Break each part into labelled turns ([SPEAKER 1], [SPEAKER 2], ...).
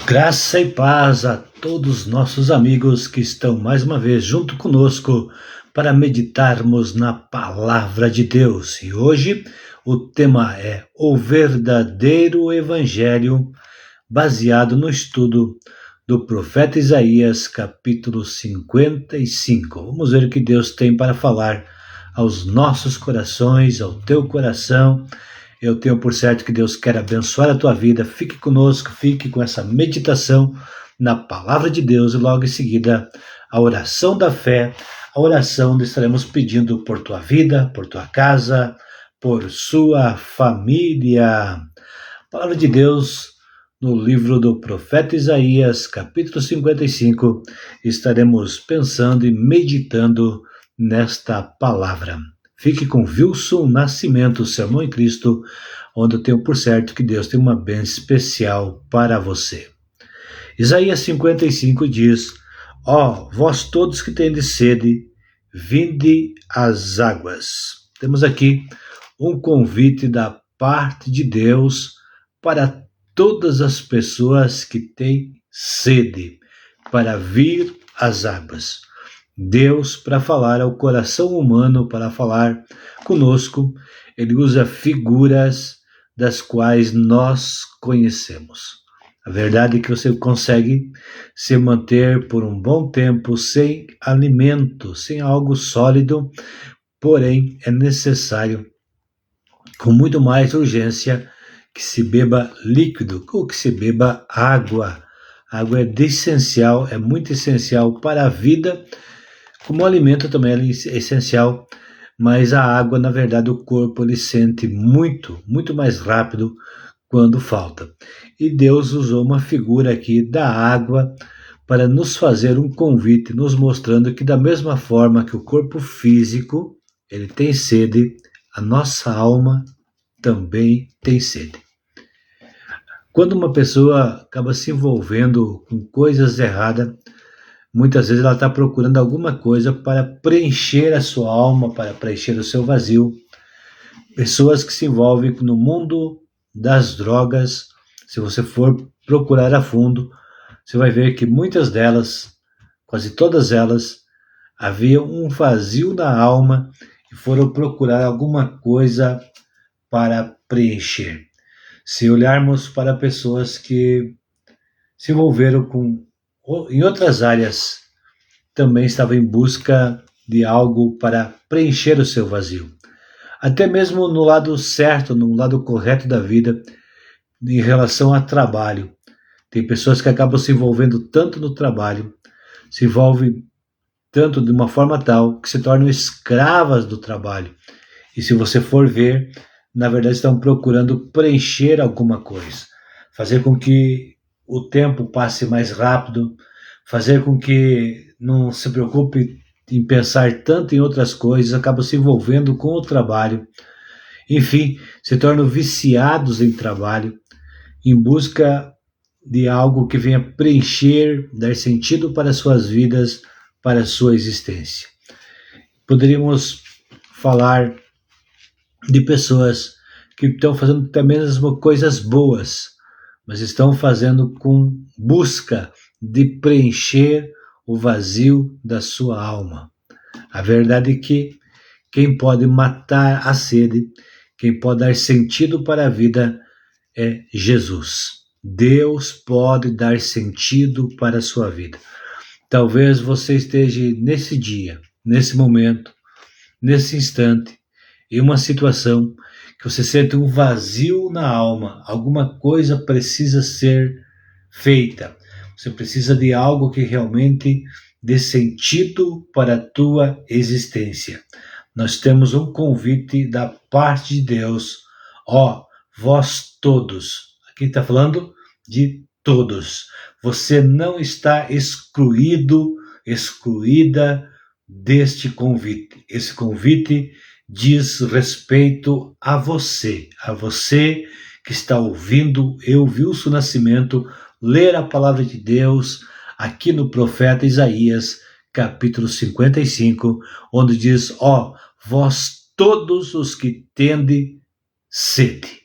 [SPEAKER 1] Graça e paz a todos nossos amigos que estão mais uma vez junto conosco para meditarmos na Palavra de Deus. E hoje o tema é o verdadeiro Evangelho, baseado no estudo do profeta Isaías, capítulo 55. Vamos ver o que Deus tem para falar aos nossos corações, ao teu coração. Eu tenho por certo que Deus quer abençoar a tua vida. Fique conosco, fique com essa meditação na Palavra de Deus e logo em seguida a oração da fé, a oração onde estaremos pedindo por tua vida, por tua casa, por sua família. A Palavra de Deus no livro do profeta Isaías, capítulo 55, estaremos pensando e meditando nesta palavra. Fique com Wilson Nascimento, Sermão em Cristo, onde eu tenho por certo que Deus tem uma bênção especial para você. Isaías 55 diz: Ó, vós todos que tendes sede, vinde às águas. Temos aqui um convite da parte de Deus para todas as pessoas que têm sede, para vir às águas. Deus, para falar ao coração humano, para falar conosco, ele usa figuras das quais nós conhecemos. A verdade é que você consegue se manter por um bom tempo sem alimento, sem algo sólido, porém é necessário, com muito mais urgência, que se beba líquido ou que se beba água. A água é essencial, é muito essencial para a vida. Como alimento também é essencial, mas a água, na verdade, o corpo ele sente muito mais rápido quando falta. E Deus usou uma figura aqui da água para nos fazer um convite, nos mostrando que da mesma forma que o corpo físico ele tem sede, a nossa alma também tem sede. Quando uma pessoa acaba se envolvendo com coisas erradas, muitas vezes ela está procurando alguma coisa para preencher a sua alma, para preencher o seu vazio. Pessoas que se envolvem no mundo das drogas, se você for procurar a fundo, você vai ver que muitas delas, quase todas elas, havia um vazio na alma e foram procurar alguma coisa para preencher. Se olharmos para pessoas que se envolveram em outras áreas, também estavam em busca de algo para preencher o seu vazio. Até mesmo no lado certo, no lado correto da vida, em relação a trabalho. Tem pessoas que acabam se envolvendo tanto no trabalho, se envolvem tanto de uma forma tal que se tornam escravas do trabalho. E se você for ver, na verdade estão procurando preencher alguma coisa, fazer com que o tempo passe mais rápido, fazer com que não se preocupe em pensar tanto em outras coisas, acabam se envolvendo com o trabalho. Enfim, se tornam viciados em trabalho, em busca de algo que venha preencher, dar sentido para suas vidas, para a sua existência. Poderíamos falar de pessoas que estão fazendo também as coisas boas, mas estão fazendo com busca de preencher o vazio da sua alma. A verdade é que quem pode matar a sede, quem pode dar sentido para a vida é Jesus. Deus pode dar sentido para a sua vida. Talvez você esteja nesse dia, nesse momento, nesse instante, em uma situação que você sente um vazio na alma, alguma coisa precisa ser feita. Você precisa de algo que realmente dê sentido para a tua existência. Nós temos um convite da parte de Deus. Ó, vós todos. Aqui está falando de todos. Você não está excluído, excluída deste convite. Esse convite diz respeito a você que está ouvindo eu, Wilson Nascimento, ler a palavra de Deus aqui no profeta Isaías, capítulo 55, onde diz: ó, vós todos os que tende sede.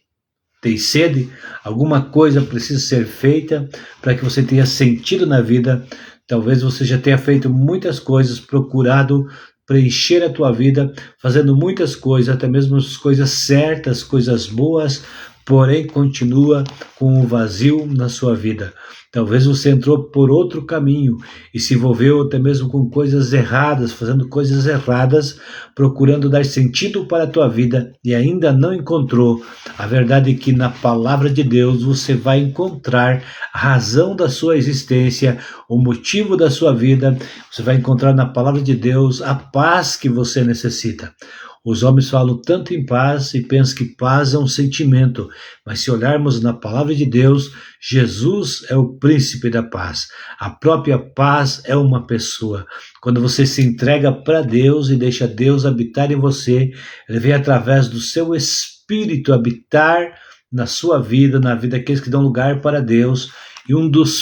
[SPEAKER 1] tem sede, alguma coisa precisa ser feita para que você tenha sentido na vida. Talvez você já tenha feito muitas coisas, procurado preencher a tua vida, fazendo muitas coisas, até mesmo as coisas certas, coisas boas, porém continua com um vazio na sua vida. Talvez você entrou por outro caminho e se envolveu até mesmo com coisas erradas, fazendo coisas erradas, procurando dar sentido para a tua vida e ainda não encontrou. A verdade é que na palavra de Deus você vai encontrar a razão da sua existência, o motivo da sua vida. Você vai encontrar na palavra de Deus a paz que você necessita. Os homens falam tanto em paz e pensam que paz é um sentimento, mas se olharmos na palavra de Deus, Jesus é o príncipe da paz. A própria paz é uma pessoa. Quando você se entrega para Deus e deixa Deus habitar em você, Ele vem através do seu Espírito habitar na sua vida, na vida daqueles que dão lugar para Deus, e um dos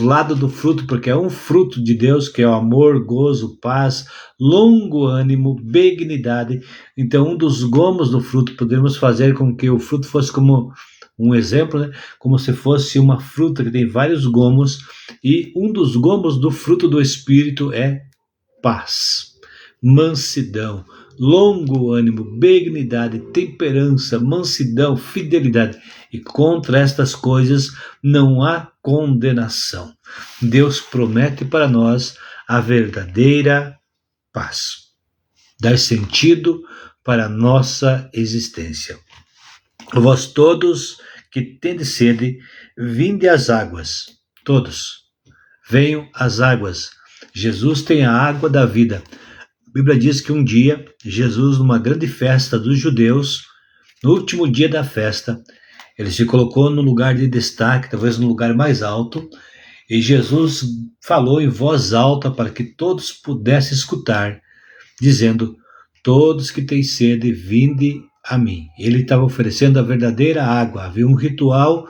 [SPEAKER 1] lados do fruto, porque é um fruto de Deus, que é o amor, gozo, paz, longo ânimo, benignidade. Então, um dos gomos do fruto, podemos fazer com que o fruto fosse como um exemplo, né? Como se fosse uma fruta que tem vários gomos, e um dos gomos do fruto do Espírito é paz, mansidão, longo ânimo, benignidade, temperança, mansidão, fidelidade. E contra estas coisas não há condenação. Deus promete para nós a verdadeira paz, dar sentido para a nossa existência. Vós todos que tendes sede, vinde às águas. Todos, venham às águas. Jesus tem a água da vida. A Bíblia diz que um dia, Jesus, numa grande festa dos judeus, no último dia da festa, ele se colocou no lugar de destaque, talvez no lugar mais alto, e Jesus falou em voz alta para que todos pudessem escutar, dizendo: todos que têm sede, vinde a mim. Ele estava oferecendo a verdadeira água. Havia um ritual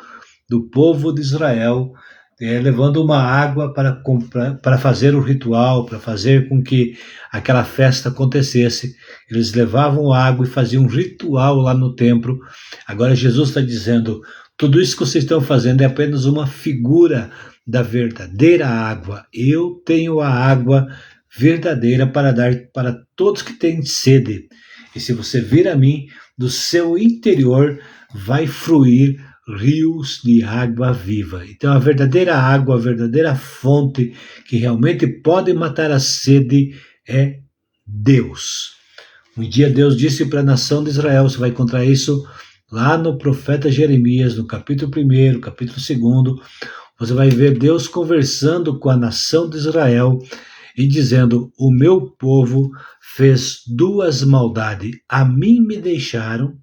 [SPEAKER 1] do povo de Israel, levando uma água para fazer o ritual, para fazer com que aquela festa acontecesse. Eles levavam água e faziam um ritual lá no templo. Agora Jesus está dizendo: tudo isso que vocês estão fazendo é apenas uma figura da verdadeira água. Eu tenho a água verdadeira para dar para todos que têm sede. E se você vir a mim, do seu interior vai fluir rios de água viva. Então a verdadeira água, a verdadeira fonte que realmente pode matar a sede é Deus. Um dia Deus disse para a nação de Israel, você vai encontrar isso lá no profeta Jeremias, no capítulo 1, capítulo 2, você vai ver Deus conversando com a nação de Israel e dizendo: o meu povo fez duas maldades, a mim me deixaram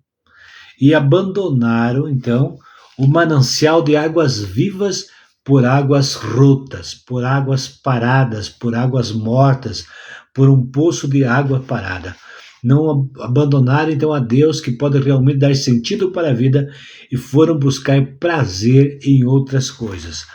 [SPEAKER 1] e abandonaram, então, o manancial de águas vivas por águas rotas, por águas paradas, por águas mortas, por um poço de água parada. Não abandonaram, então, a Deus, que pode realmente dar sentido para a vida, e foram buscar prazer em outras coisas.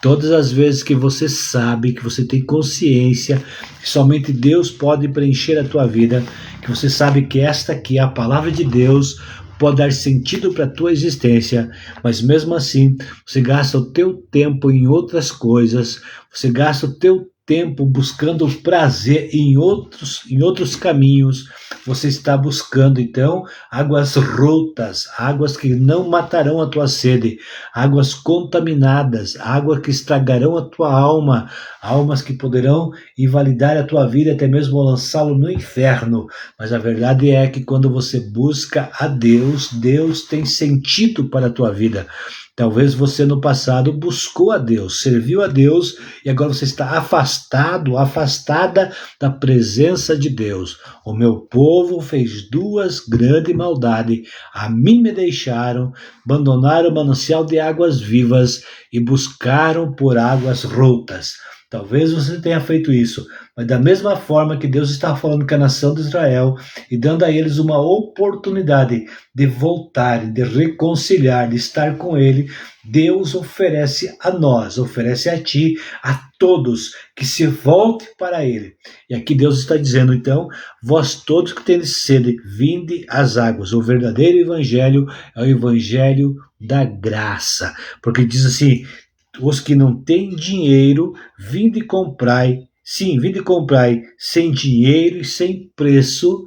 [SPEAKER 1] Todas as vezes que você sabe, que você tem consciência que somente Deus pode preencher a tua vida, que você sabe que esta aqui é a palavra de Deus, pode dar sentido para a tua existência, mas mesmo assim você gasta o teu tempo em outras coisas, você gasta o teu tempo buscando prazer em outros caminhos, você está buscando então águas rotas, águas que não matarão a tua sede, águas contaminadas, águas que estragarão a tua alma, almas que poderão invalidar a tua vida, até mesmo lançá-lo no inferno. Mas a verdade é que quando você busca a Deus, Deus tem sentido para a tua vida. Talvez você no passado buscou a Deus, serviu a Deus e agora você está afastada da presença de Deus. O meu povo fez duas grandes maldades, a mim me deixaram, abandonaram o manancial de águas vivas e buscaram por águas rotas. Talvez você tenha feito isso, mas da mesma forma que Deus está falando com a nação de Israel e dando a eles uma oportunidade de voltar, de reconciliar, de estar com Ele, Deus oferece a nós, oferece a ti, a todos, que se volte para Ele. E aqui Deus está dizendo, então, vós todos que tendes sede, vinde às águas. O verdadeiro evangelho é o evangelho da graça, porque diz assim, os que não têm dinheiro, vinde comprai, sim, vinde comprai sem dinheiro e sem preço,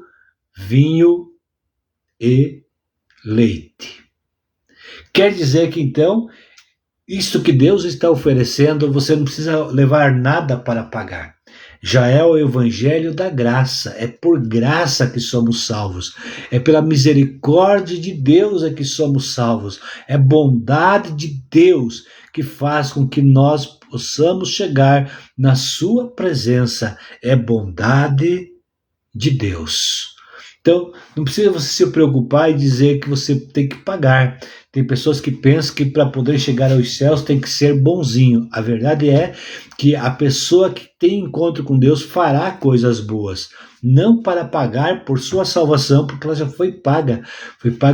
[SPEAKER 1] vinho e leite. Quer dizer que então, isto que Deus está oferecendo, você não precisa levar nada para pagar. Já é o evangelho da graça, é por graça que somos salvos, é pela misericórdia de Deus é que somos salvos, é bondade de Deus que faz com que nós possamos chegar na sua presença, é bondade de Deus. Então, não precisa você se preocupar e dizer que você tem que pagar. Tem pessoas que pensam que para poder chegar aos céus tem que ser bonzinho. A verdade é que a pessoa que tem encontro com Deus fará coisas boas, não para pagar por sua salvação, porque ela já foi paga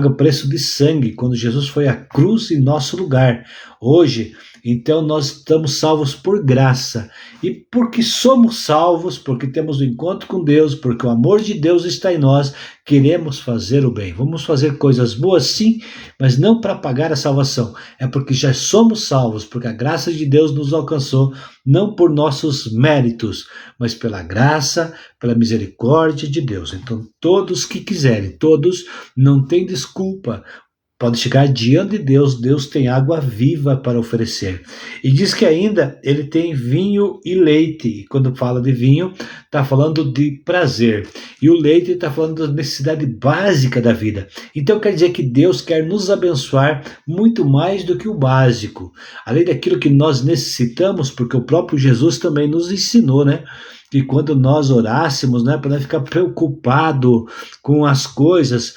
[SPEAKER 1] o preço de sangue, quando Jesus foi à cruz em nosso lugar. Hoje, então, nós estamos salvos por graça, e porque somos salvos, porque temos o encontro com Deus, porque o amor de Deus está em nós, queremos fazer o bem. Vamos fazer coisas boas, sim, mas não para pagar a salvação, é porque já somos salvos, porque a graça de Deus nos alcançou, não por nossos méritos, mas pela graça, pela misericórdia de Deus. Então, todos que quiserem, todos, não têm desculpa, pode chegar diante de Deus, Deus tem água viva para oferecer. E diz que ainda ele tem vinho e leite. E quando fala de vinho, está falando de prazer. E o leite está falando da necessidade básica da vida. Então quer dizer que Deus quer nos abençoar muito mais do que o básico. Além daquilo que nós necessitamos, porque o próprio Jesus também nos ensinou, né? Que quando nós orássemos, né, para não ficar preocupado com as coisas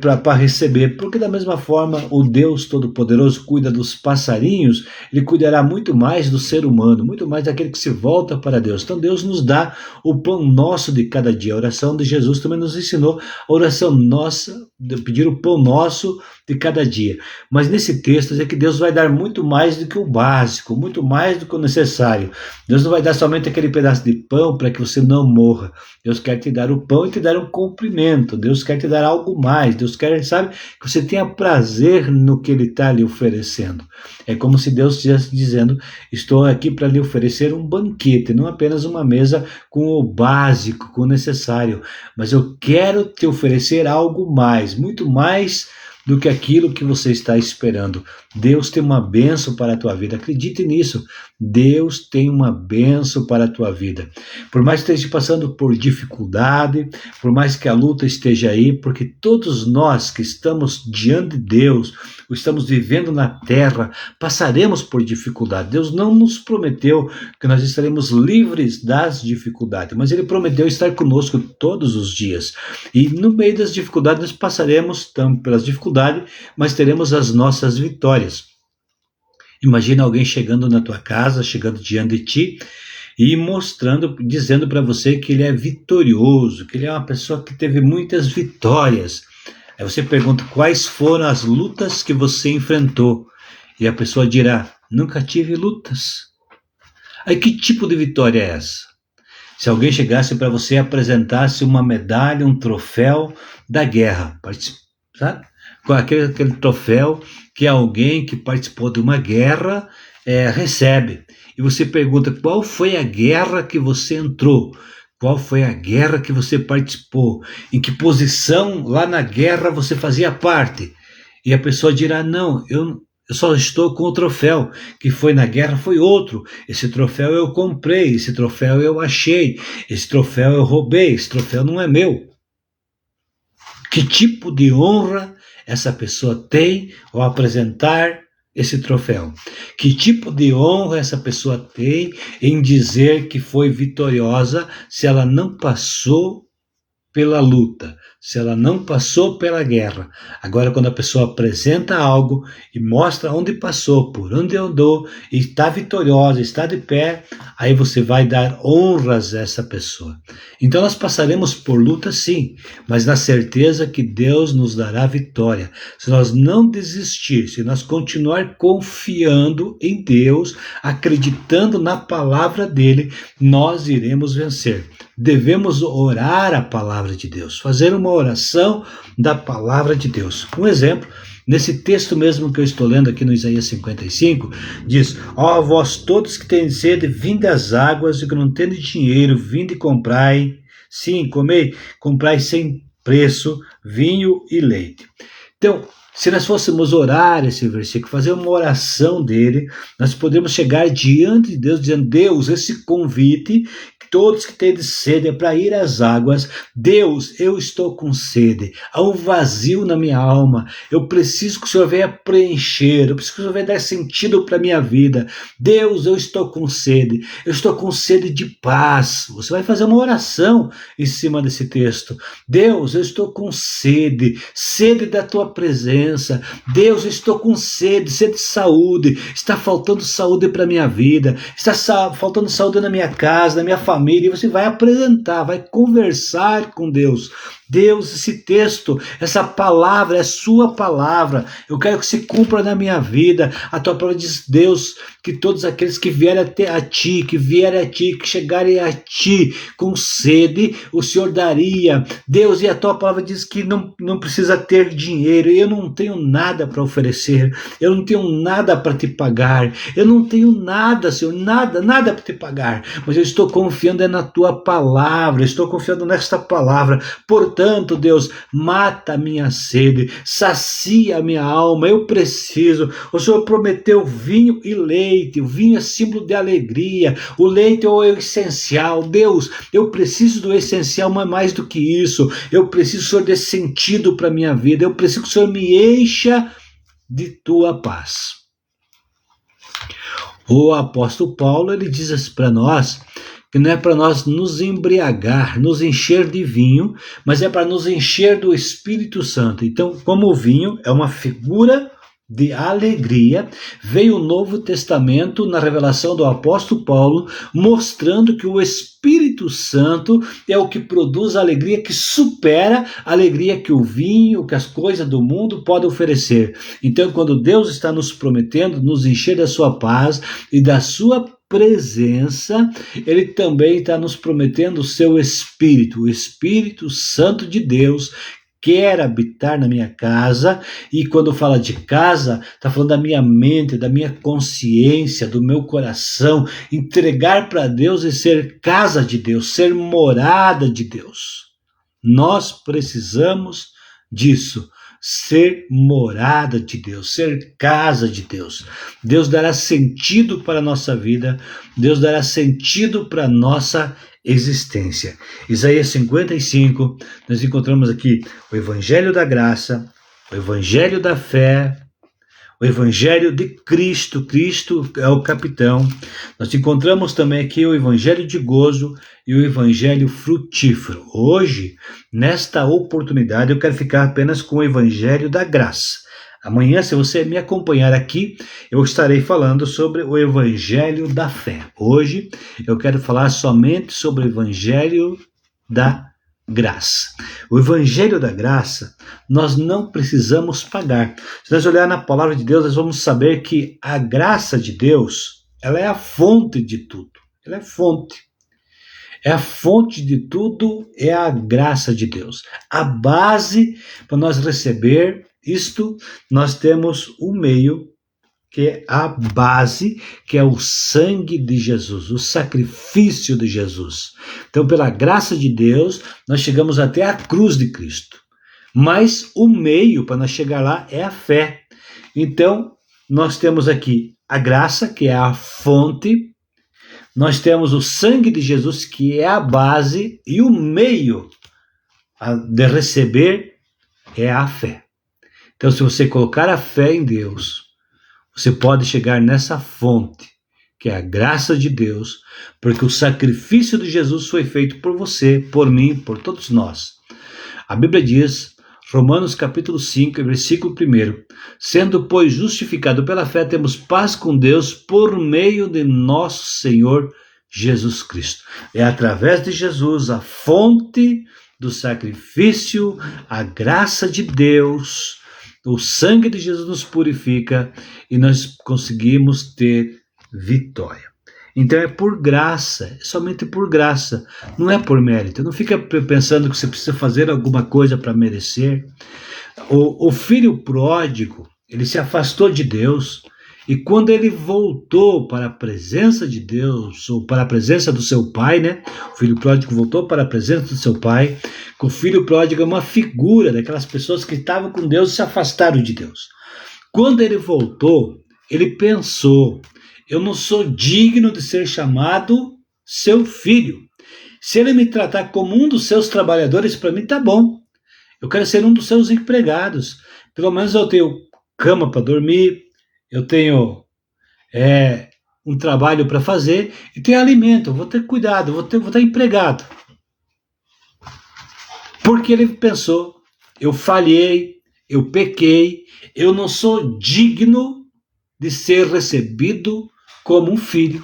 [SPEAKER 1] para receber, porque da mesma forma o Deus Todo-Poderoso cuida dos passarinhos, Ele cuidará muito mais do ser humano, muito mais daquele que se volta para Deus. Então Deus nos dá o pão nosso de cada dia. A oração de Jesus também nos ensinou a oração nossa, de pedir o pão nosso de cada dia. Mas nesse texto é que Deus vai dar muito mais do que o básico, muito mais do que o necessário. Deus não vai dar somente aquele pedaço de pão para que você não morra. Deus quer te dar o pão e te dar um cumprimento. Deus quer te dar algo mais. Deus quer, sabe, que você tenha prazer no que Ele está lhe oferecendo. É como se Deus estivesse dizendo, estou aqui para lhe oferecer um banquete, não apenas uma mesa com o básico, com o necessário, mas eu quero te oferecer algo mais, muito mais do que aquilo que você está esperando. Deus tem uma bênção para a tua vida, acredite nisso. Deus tem uma bênção para a tua vida. Por mais que esteja passando por dificuldade, por mais que a luta esteja aí, porque todos nós que estamos diante de Deus, ou estamos vivendo na terra, passaremos por dificuldade. Deus não nos prometeu que nós estaremos livres das dificuldades, mas Ele prometeu estar conosco todos os dias. E no meio das dificuldades nós passaremos também pelas dificuldades, mas teremos as nossas vitórias. Imagina alguém chegando na tua casa, chegando diante de ti e mostrando, dizendo para você que ele é vitorioso, que ele é uma pessoa que teve muitas vitórias. Aí você pergunta quais foram as lutas que você enfrentou. E a pessoa dirá, nunca tive lutas. Aí que tipo de vitória é essa? Se alguém chegasse para você e apresentasse uma medalha, um troféu da guerra, sabe? Com aquele troféu que alguém que participou de uma guerra recebe. E você pergunta, qual foi a guerra que você entrou? Qual foi a guerra que você participou? Em que posição lá na guerra você fazia parte? E a pessoa dirá, não, eu só estou com o troféu, que foi na guerra foi outro. Esse troféu eu comprei, esse troféu eu achei, esse troféu eu roubei, esse troféu não é meu. Que tipo de honra essa pessoa tem ao apresentar esse troféu? Que tipo de honra essa pessoa tem em dizer que foi vitoriosa se ela não passou pela luta, se ela não passou pela guerra. Agora, quando a pessoa apresenta algo e mostra onde passou, por onde andou, e está vitoriosa, está de pé, aí você vai dar honras a essa pessoa. Então nós passaremos por luta sim, mas na certeza que Deus nos dará vitória. Se nós não desistir, se nós continuar confiando em Deus, acreditando na palavra dele, nós iremos vencer. Devemos orar a palavra de Deus, fazer uma oração da palavra de Deus. Um exemplo, nesse texto mesmo que eu estou lendo aqui no Isaías 55, diz: ó vós todos que têm sede, vinde às águas, e que não tendes dinheiro, vinde e comprai, sim, comprai sem preço vinho e leite. Então, se nós fôssemos orar esse versículo, fazer uma oração dele, nós podemos chegar diante de Deus, dizendo: Deus, esse convite, todos que têm sede é para ir às águas. Deus, eu estou com sede, há um vazio na minha alma, eu preciso que o Senhor venha preencher, eu preciso que o Senhor venha dar sentido para a minha vida. Deus, eu estou com sede de paz. Você vai fazer uma oração em cima desse texto. Deus, eu estou com sede da tua presença. Deus, eu estou com sede de saúde, está faltando saúde para a minha vida, está faltando saúde na minha casa, na minha família, e você vai apresentar, vai conversar com Deus. Deus, esse texto, essa palavra é sua palavra, eu quero que se cumpra na minha vida. A tua palavra diz, Deus, que todos aqueles que vierem até a ti, que chegarem a ti com sede, o Senhor daria. Deus, e a tua palavra diz que não precisa ter dinheiro, eu não tenho nada para oferecer, eu não tenho nada para te pagar, eu não tenho nada, Senhor, nada para te pagar, mas eu estou confiando na tua palavra, estou confiando nesta palavra. Portanto, Deus, mata a minha sede, sacia a minha alma, eu preciso. O Senhor prometeu vinho e leite, o vinho é símbolo de alegria, o leite é o essencial. Deus, eu preciso do essencial, mas mais do que isso, eu preciso, Senhor, desse sentido para a minha vida, eu preciso que o Senhor me encha de tua paz. O apóstolo Paulo, ele diz assim para nós, que não é para nós nos embriagar, nos encher de vinho, mas é para nos encher do Espírito Santo. Então, como o vinho é uma figura de alegria, veio o Novo Testamento na revelação do apóstolo Paulo, mostrando que o Espírito Santo é o que produz a alegria, que supera a alegria que o vinho, que as coisas do mundo podem oferecer. Então, quando Deus está nos prometendo nos encher da sua paz e da sua presença, ele também está nos prometendo o seu Espírito, o Espírito Santo de Deus quer habitar na minha casa. E quando fala de casa, está falando da minha mente, da minha consciência, do meu coração, entregar para Deus e ser casa de Deus, ser morada de Deus. Nós precisamos disso, ser morada de Deus, ser casa de Deus. Deus dará sentido para a nossa vida, Deus dará sentido para a nossa existência. Isaías 55, nós encontramos aqui o Evangelho da Graça, o Evangelho da Fé, o Evangelho de Cristo. Cristo é o capitão. Nós encontramos também aqui o Evangelho de Gozo e o Evangelho frutífero. Hoje, nesta oportunidade, eu quero ficar apenas com o Evangelho da Graça. Amanhã, se você me acompanhar aqui, eu estarei falando sobre o Evangelho da Fé. Hoje, eu quero falar somente sobre o Evangelho da Graça. O Evangelho da Graça, nós não precisamos pagar. Se nós olharmos na palavra de Deus, nós vamos saber que a graça de Deus, ela é a fonte de tudo. Ela é fonte. É a fonte de tudo, é a graça de Deus. A base para nós receber isto, nós temos o meio, que é a base, que é o sangue de Jesus, o sacrifício de Jesus. Então, pela graça de Deus, nós chegamos até a cruz de Cristo. Mas o meio para nós chegar lá é a fé. Então, nós temos aqui a graça, que é a fonte. Nós temos o sangue de Jesus, que é a base, e o meio de receber é a fé. Então, se você colocar a fé em Deus, você pode chegar nessa fonte, que é a graça de Deus, porque o sacrifício de Jesus foi feito por você, por mim, por todos nós. A Bíblia diz, Romanos capítulo 5, versículo 1, sendo, pois, justificado pela fé, temos paz com Deus por meio de nosso Senhor Jesus Cristo. É através de Jesus, a fonte do sacrifício, a graça de Deus, o sangue de Jesus nos purifica e nós conseguimos ter vitória. Então é por graça, é somente por graça, não é por mérito. Não fica pensando que você precisa fazer alguma coisa para merecer. O filho pródigo, ele se afastou de Deus, e quando ele voltou para a presença de Deus, ou para a presença do seu pai, né? O filho pródigo voltou para a presença do seu pai, que o filho pródigo é uma figura daquelas pessoas que estavam com Deus e se afastaram de Deus. Quando ele voltou, ele pensou, eu não sou digno de ser chamado seu filho. Se ele me tratar como um dos seus trabalhadores, para mim tá bom. Eu quero ser um dos seus empregados. Pelo menos eu tenho cama para dormir, eu tenho um trabalho para fazer e tenho alimento, eu vou ter cuidado, vou estar empregado. Porque ele pensou, eu falhei, eu pequei, eu não sou digno de ser recebido como um filho.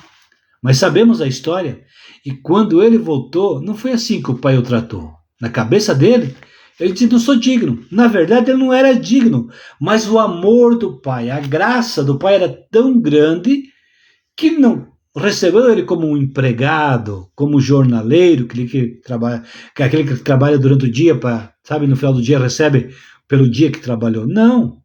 [SPEAKER 1] Mas sabemos a história, e quando ele voltou, não foi assim que o pai o tratou. Na cabeça dele, ele disse, não sou digno. Na verdade, ele não era digno, mas o amor do pai, a graça do pai era tão grande que não recebeu ele como um empregado, como um jornaleiro, aquele que trabalha durante o dia, sabe, no final do dia recebe pelo dia que trabalhou. Não,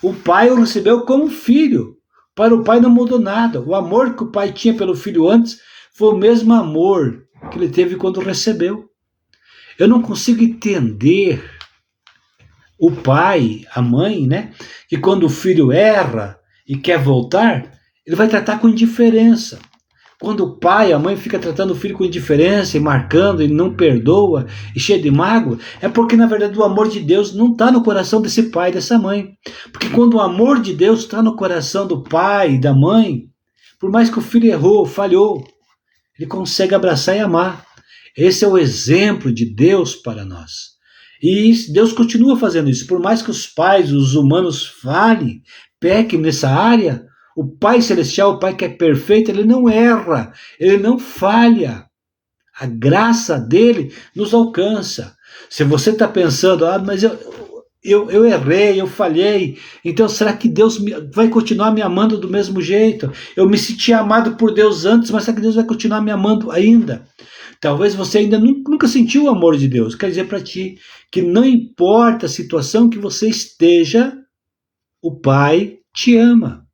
[SPEAKER 1] o pai o recebeu como filho. Para o pai não mudou nada. O amor que o pai tinha pelo filho antes foi o mesmo amor que ele teve quando recebeu. Eu não consigo entender o pai, a mãe, né? Que quando o filho erra e quer voltar, ele vai tratar com indiferença. Quando o pai, a mãe fica tratando o filho com indiferença e marcando e não perdoa e cheio de mágoa, é porque na verdade o amor de Deus não está no coração desse pai e dessa mãe. Porque quando o amor de Deus está no coração do pai e da mãe, por mais que o filho errou, falhou, ele consegue abraçar e amar. Esse é o exemplo de Deus para nós. E Deus continua fazendo isso. Por mais que os pais, os humanos falhem, pequem nessa área, o Pai Celestial, o Pai que é perfeito, ele não erra, ele não falha. A graça dele nos alcança. Se você está pensando, mas eu errei, eu falhei, então será que Deus vai continuar me amando do mesmo jeito? Eu me senti amado por Deus antes, mas será que Deus vai continuar me amando ainda? Talvez você ainda nunca sentiu o amor de Deus. Quer dizer para ti que não importa a situação que você esteja, o Pai te ama.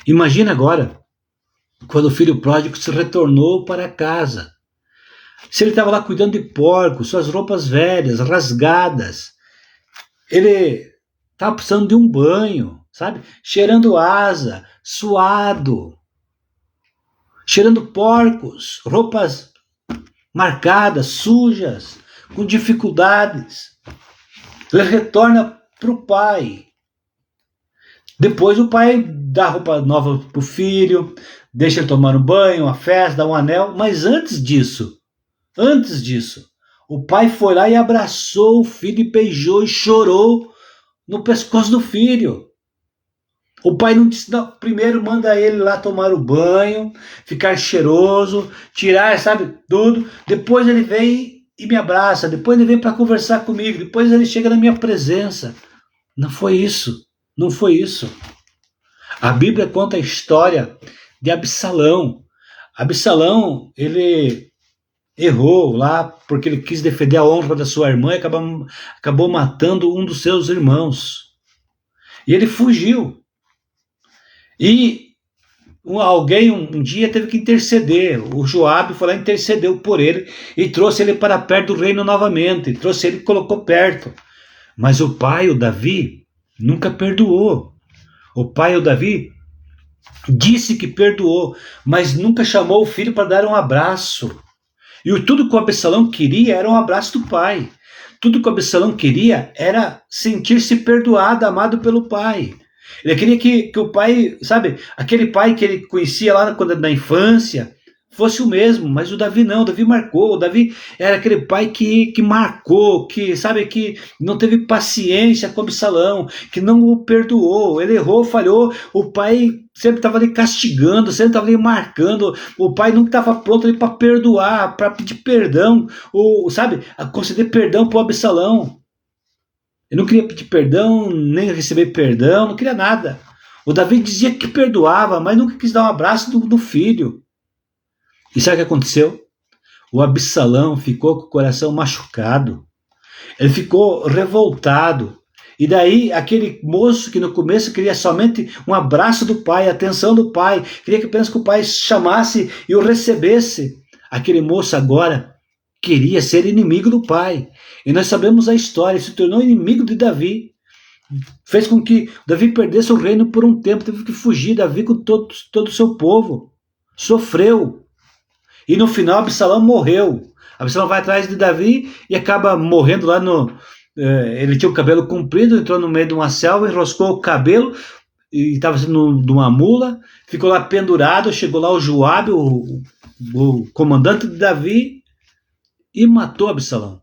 [SPEAKER 1] Imagina agora, quando o filho pródigo se retornou para casa. Se ele estava lá cuidando de porcos, suas roupas velhas, rasgadas, ele estava precisando de um banho, sabe? Cheirando asa, suado, cheirando porcos, roupas marcadas, sujas, com dificuldades. Ele retorna para o pai. Depois o pai dá roupa nova para o filho, deixa ele tomar um banho, uma festa, dá um anel. Mas antes disso, o pai foi lá e abraçou o filho e beijou e chorou no pescoço do filho. O pai não disse, não, primeiro manda ele lá tomar o banho, ficar cheiroso, tirar, sabe, tudo. Depois ele vem e me abraça, depois ele vem para conversar comigo, depois ele chega na minha presença. Não foi isso. Não foi isso. A Bíblia conta a história de Absalão. Absalão, ele errou lá porque ele quis defender a honra da sua irmã e acabou matando um dos seus irmãos. E ele fugiu. E alguém um dia teve que interceder. O Joabe foi lá e intercedeu por ele e trouxe ele para perto do reino novamente. Trouxe ele e colocou perto. Mas o pai, o Davi, nunca perdoou. O pai, o Davi, disse que perdoou, mas nunca chamou o filho para dar um abraço. E tudo que o Absalão queria era um abraço do pai. Tudo que o Absalão queria era sentir-se perdoado, amado pelo pai. Ele queria que o pai, sabe, aquele pai que ele conhecia lá na infância, fosse o mesmo, mas o Davi não, o Davi marcou, o Davi era aquele pai que marcou, que sabe, que não teve paciência com Absalão, que não o perdoou, ele errou, falhou, o pai sempre estava ali castigando, sempre estava ali marcando, o pai nunca estava pronto ali para perdoar, para pedir perdão, ou sabe, a conceder perdão para o Absalão. Ele não queria pedir perdão, nem receber perdão, não queria nada. O Davi dizia que perdoava, mas nunca quis dar um abraço do filho. E sabe o que aconteceu? O Absalão ficou com o coração machucado. Ele ficou revoltado. E daí, aquele moço que no começo queria somente um abraço do pai, a atenção do pai, queria que apenas que o pai chamasse e o recebesse. Aquele moço agora queria ser inimigo do pai. E nós sabemos a história, ele se tornou inimigo de Davi. Fez com que Davi perdesse o reino por um tempo, teve que fugir, Davi com todo o seu povo. Sofreu. E no final Absalão morreu. Absalão vai atrás de Davi e acaba morrendo lá no... ele tinha o cabelo comprido, entrou no meio de uma selva, enroscou o cabelo e estava sendo de uma mula, ficou lá pendurado, chegou lá o Joabe, o comandante de Davi, e matou Absalão.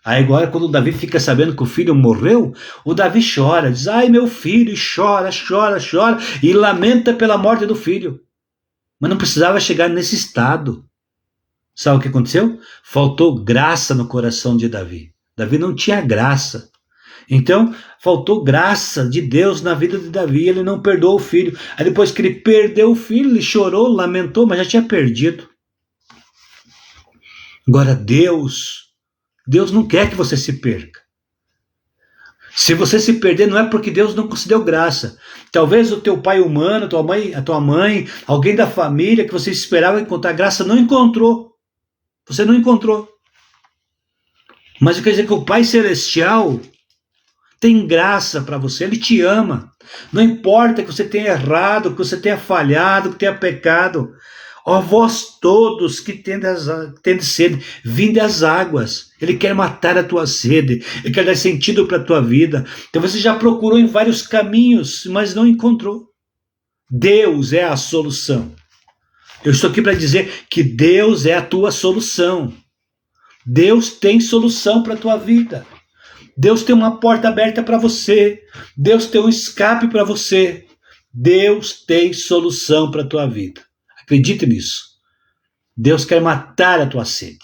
[SPEAKER 1] Aí agora, quando o Davi fica sabendo que o filho morreu, o Davi chora, diz, ai meu filho, e chora, e lamenta pela morte do filho. Mas não precisava chegar nesse estado. Sabe o que aconteceu? Faltou graça no coração de Davi. Davi não tinha graça. Então, faltou graça de Deus na vida de Davi, ele não perdoou o filho. Aí depois que ele perdeu o filho, ele chorou, lamentou, mas já tinha perdido. Agora Deus não quer que você se perca. Se você se perder, não é porque Deus não concedeu graça. Talvez o teu pai humano, a tua mãe, alguém da família que você esperava encontrar graça, não encontrou. Você não encontrou. Mas quer dizer que o Pai Celestial tem graça para você, Ele te ama. Não importa que você tenha errado, que você tenha falhado, que tenha pecado. Ó vós todos que tendes sede, vinde às águas. Ele quer matar a tua sede, Ele quer dar sentido para a tua vida. Então você já procurou em vários caminhos, mas não encontrou. Deus é a solução. Eu estou aqui para dizer que Deus é a tua solução. Deus tem solução para a tua vida. Deus tem uma porta aberta para você. Deus tem um escape para você. Deus tem solução para a tua vida. Acredite nisso. Deus quer matar a tua sede.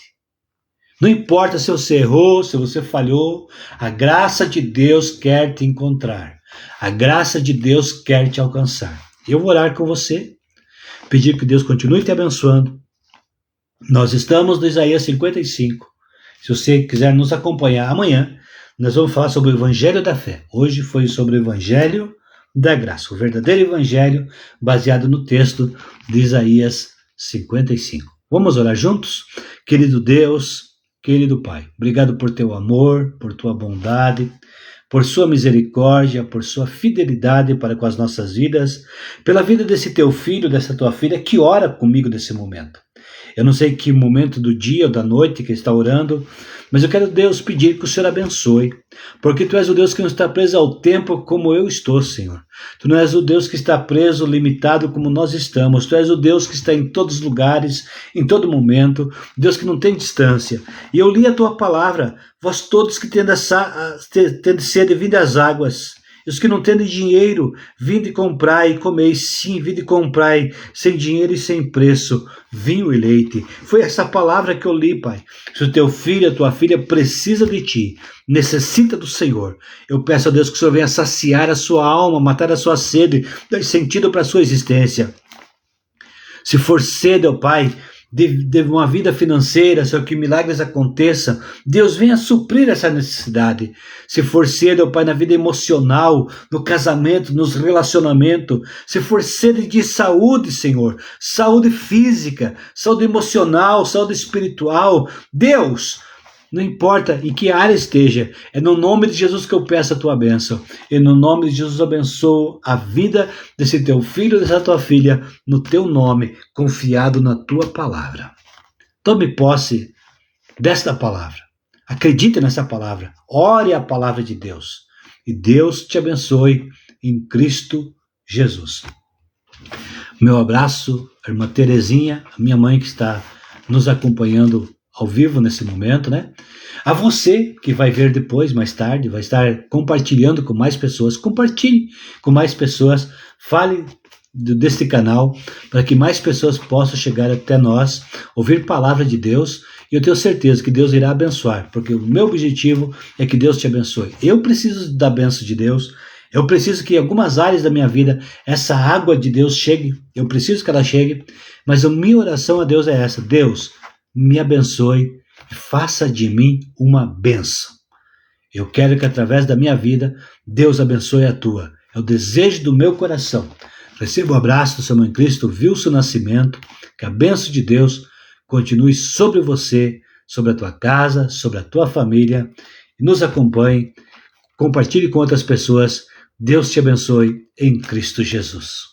[SPEAKER 1] Não importa se você errou, se você falhou, a graça de Deus quer te encontrar. A graça de Deus quer te alcançar. Eu vou orar com você, pedir que Deus continue te abençoando. Nós estamos no Isaías 55. Se você quiser nos acompanhar amanhã, nós vamos falar sobre o Evangelho da Fé. Hoje foi sobre o Evangelho da Graça, o verdadeiro Evangelho baseado no texto de Isaías 55. Vamos orar juntos? Querido Deus, querido Pai, obrigado por teu amor, por tua bondade, por sua misericórdia, por sua fidelidade para com as nossas vidas, pela vida desse teu filho, dessa tua filha que ora comigo nesse momento. Eu não sei que momento do dia ou da noite que está orando, mas eu quero, Deus, pedir que o Senhor abençoe, porque Tu és o Deus que não está preso ao tempo como eu estou, Senhor. Tu não és o Deus que está preso, limitado como nós estamos. Tu és o Deus que está em todos os lugares, em todo momento, Deus que não tem distância. E eu li a Tua palavra, vós todos que tendes sede, vinde às águas. E os que não têm dinheiro, vinde comprai e comei. Sim, vinde comprai, sem dinheiro e sem preço, vinho e leite. Foi essa palavra que eu li, Pai. Se o teu filho, a tua filha precisa de ti, necessita do Senhor, eu peço a Deus que o Senhor venha saciar a sua alma, matar a sua sede, dar sentido para a sua existência. Se for sede, ó Pai, de uma vida financeira, Senhor, que milagres aconteçam, Deus venha suprir essa necessidade. Se for sede, ó Pai, na vida emocional, no casamento, nos relacionamentos, se for sede de saúde, Senhor, saúde física, saúde emocional, saúde espiritual, Deus, não importa em que área esteja, é no nome de Jesus que eu peço a tua bênção. E no nome de Jesus abençoo a vida desse teu filho, dessa tua filha, no teu nome, confiado na tua palavra. Tome posse desta palavra. Acredite nessa palavra. Ore a palavra de Deus. E Deus te abençoe em Cristo Jesus. Meu abraço, a irmã Terezinha, a minha mãe que está nos acompanhando ao vivo nesse momento, né? A você que vai ver depois, mais tarde, vai estar compartilhando com mais pessoas. Compartilhe com mais pessoas, fale desse canal para que mais pessoas possam chegar até nós, ouvir palavra de Deus, e eu tenho certeza que Deus irá abençoar, porque o meu objetivo é que Deus te abençoe. Eu preciso da bênção de Deus. Eu preciso que em algumas áreas da minha vida essa água de Deus chegue. Eu preciso que ela chegue. Mas a minha oração a Deus é essa: Deus, me abençoe e faça de mim uma bênção. Eu quero que através da minha vida Deus abençoe a tua. É o desejo do meu coração. Receba o abraço do seu irmão em Cristo, Wilson Nascimento. Que a bênção de Deus continue sobre você, sobre a tua casa, sobre a tua família. E nos acompanhe. Compartilhe com outras pessoas. Deus te abençoe em Cristo Jesus.